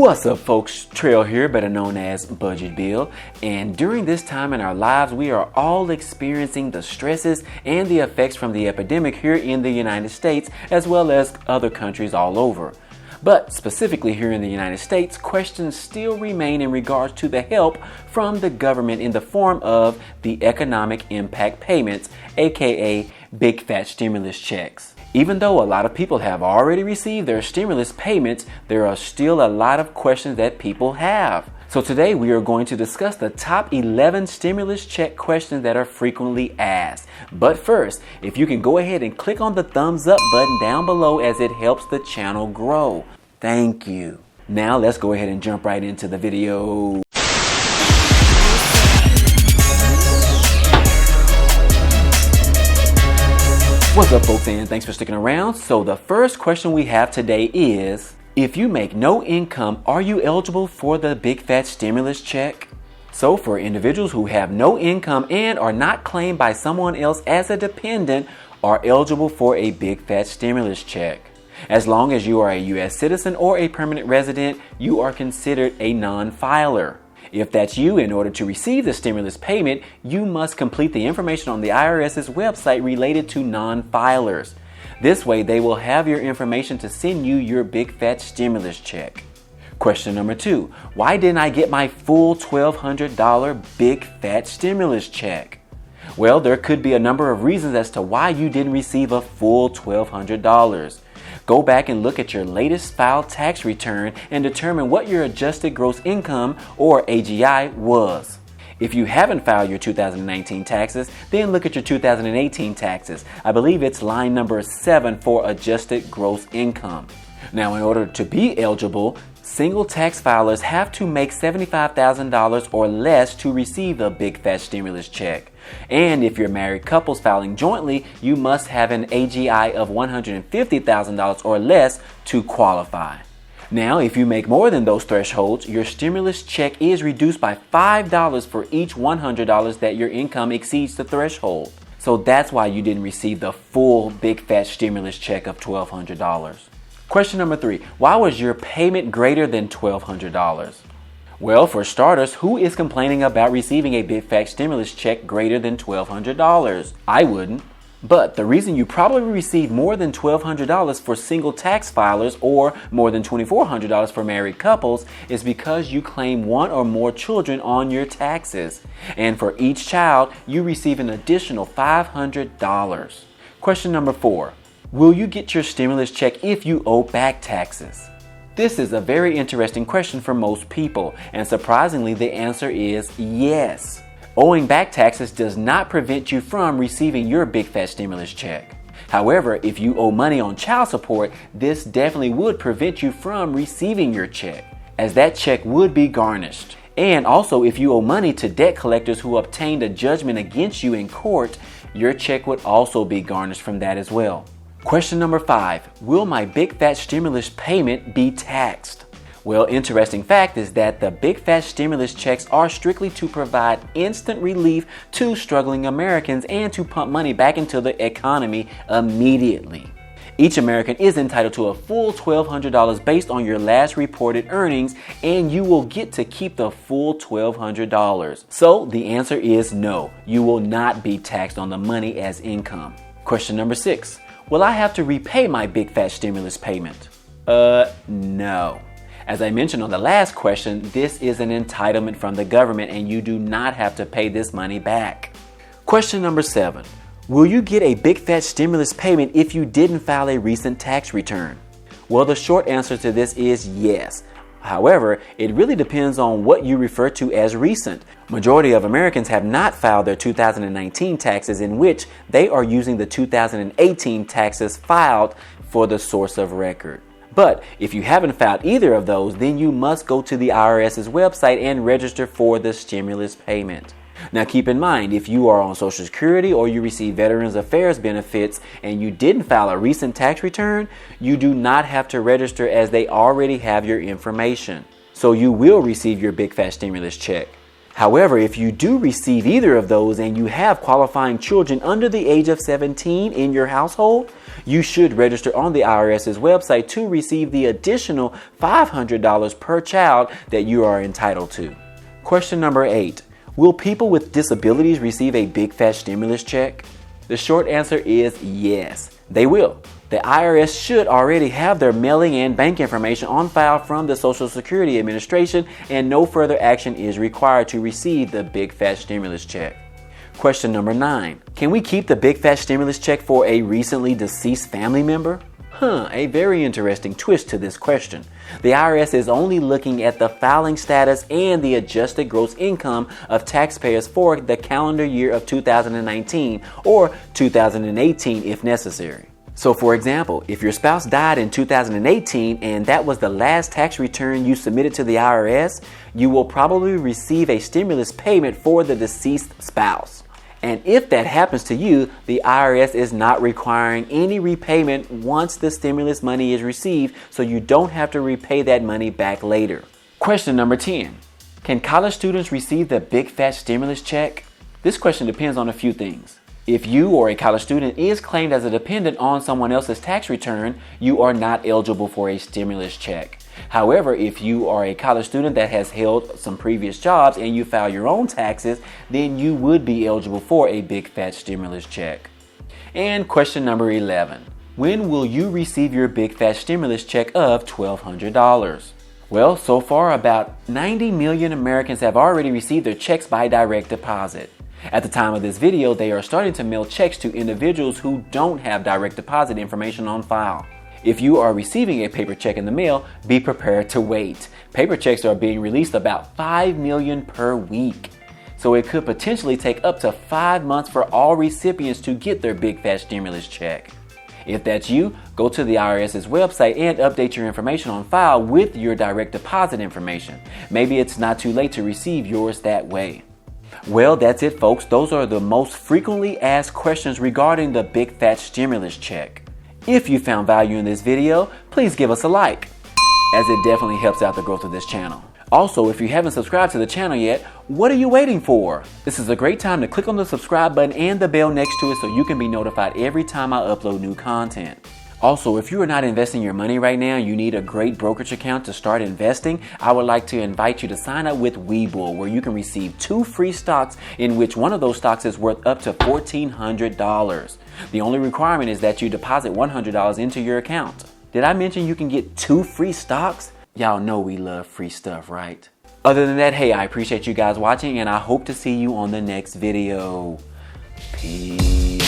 What's up, folks? Trail here, better known as Budget Bill. And during this time in our lives, we are all experiencing the stresses and the effects from the epidemic here in the United States, as well as other countries all over. But specifically here in the United States, questions still remain in regards to the help from the government in the form of the economic impact payments, aka big fat stimulus checks. Even though a lot of people have already received their stimulus payments, there are still a lot of questions that people have. So today we are going to discuss the top 11 stimulus check questions that are frequently asked. But first, if you can go ahead and click on the thumbs up button down below, as it helps the channel grow. Thank you. Now let's go ahead and jump right into the video. What's up, folks, and thanks for sticking around. So the first question we have today is, if you make no income, are you eligible for the big fat stimulus check? So for individuals who have no income and are not claimed by someone else as a dependent, are eligible for a big fat stimulus check. As long as you are a U.S. citizen or a permanent resident, you are considered a non-filer. If that's you, in order to receive the stimulus payment, you must complete the information on the IRS's website related to non-filers. This way, they will have your information to send you your big fat stimulus check. Question number 2. Why didn't I get my full $1,200 big fat stimulus check? Well, there could be a number of reasons as to why you didn't receive a full $1,200. Go back and look at your latest filed tax return and determine what your adjusted gross income, or AGI, was. If you haven't filed your 2019 taxes, then look at your 2018 taxes. I believe it's line number 7 for adjusted gross income. Now, in order to be eligible, single tax filers have to make $75,000 or less to receive the big fat stimulus check. And if you're married couples filing jointly, you must have an AGI of $150,000 or less to qualify. Now, if you make more than those thresholds, your stimulus check is reduced by $5 for each $100 that your income exceeds the threshold. So that's why you didn't receive the full big fat stimulus check of $1,200. Question number 3. Why was your payment greater than $1,200? Well, for starters, who is complaining about receiving a big fat stimulus check greater than $1,200? I wouldn't. But the reason you probably received more than $1,200 for single tax filers, or more than $2,400 for married couples, is because you claim one or more children on your taxes. And for each child, you receive an additional $500. Question number 4. Will you get your stimulus check if you owe back taxes? This is a very interesting question for most people, and surprisingly, the answer is yes. Owing back taxes does not prevent you from receiving your big fat stimulus check. However, if you owe money on child support, this definitely would prevent you from receiving your check, as that check would be garnished. And also, if you owe money to debt collectors who obtained a judgment against you in court, your check would also be garnished from that as well. Question number 5. Will my big fat stimulus payment be taxed? Well, interesting fact is that the big fat stimulus checks are strictly to provide instant relief to struggling Americans and to pump money back into the economy immediately. Each American is entitled to a full $1,200 based on your last reported earnings, and you will get to keep the full $1,200. So the answer is no, you will not be taxed on the money as income. Question number 6. Will I have to repay my big fat stimulus payment? No. As I mentioned on the last question, this is an entitlement from the government and you do not have to pay this money back. Question number 7. Will you get a big fat stimulus payment if you didn't file a recent tax return? Well, the short answer to this is yes. However, it really depends on what you refer to as recent. Majority of Americans have not filed their 2019 taxes, in which they are using the 2018 taxes filed for the source of record. But if you haven't filed either of those, then you must go to the IRS's website and register for the stimulus payment. Now keep in mind, if you are on Social Security or you receive Veterans Affairs benefits and you didn't file a recent tax return, you do not have to register, as they already have your information. So you will receive your big fat stimulus check. However, if you do receive either of those and you have qualifying children under the age of 17 in your household, you should register on the IRS's website to receive the additional $500 per child that you are entitled to. Question number 8. Will people with disabilities receive a big fat stimulus check? The short answer is yes, they will. The IRS should already have their mailing and bank information on file from the Social Security Administration, and no further action is required to receive the big fat stimulus check. Question number 9. Can we keep the big fat stimulus check for a recently deceased family member? A very interesting twist to this question. The IRS is only looking at the filing status and the adjusted gross income of taxpayers for the calendar year of 2019 or 2018 if necessary. So for example, if your spouse died in 2018 and that was the last tax return you submitted to the IRS, you will probably receive a stimulus payment for the deceased spouse. And if that happens to you, the IRS is not requiring any repayment once the stimulus money is received, so you don't have to repay that money back later. Question number 10. Can college students receive the big fat stimulus check? This question depends on a few things. If you or a college student is claimed as a dependent on someone else's tax return, you are not eligible for a stimulus check. However, if you are a college student that has held some previous jobs and you file your own taxes, then you would be eligible for a big fat stimulus check. And question number 11. When will you receive your big fat stimulus check of $1,200? Well, so far about 90 million Americans have already received their checks by direct deposit. At the time of this video, they are starting to mail checks to individuals who don't have direct deposit information on file. If you are receiving a paper check in the mail, be prepared to wait. Paper checks are being released about 5 million per week. So it could potentially take up to 5 months for all recipients to get their big fat stimulus check. If that's you, go to the IRS's website and update your information on file with your direct deposit information. Maybe it's not too late to receive yours that way. Well, that's it, folks. Those are the most frequently asked questions regarding the big fat stimulus check. If you found value in this video, please give us a like, as it definitely helps out the growth of this channel. Also, if you haven't subscribed to the channel yet, what are you waiting for? This is a great time to click on the subscribe button and the bell next to it so you can be notified every time I upload new content. Also, if you are not investing your money right now and you need a great brokerage account to start investing, I would like to invite you to sign up with Webull, where you can receive 2 free stocks in which one of those stocks is worth up to $1,400. The only requirement is that you deposit $100 into your account. Did I mention you can get 2 free stocks? Y'all know we love free stuff, right? Other than that, hey, I appreciate you guys watching and I hope to see you on the next video. Peace.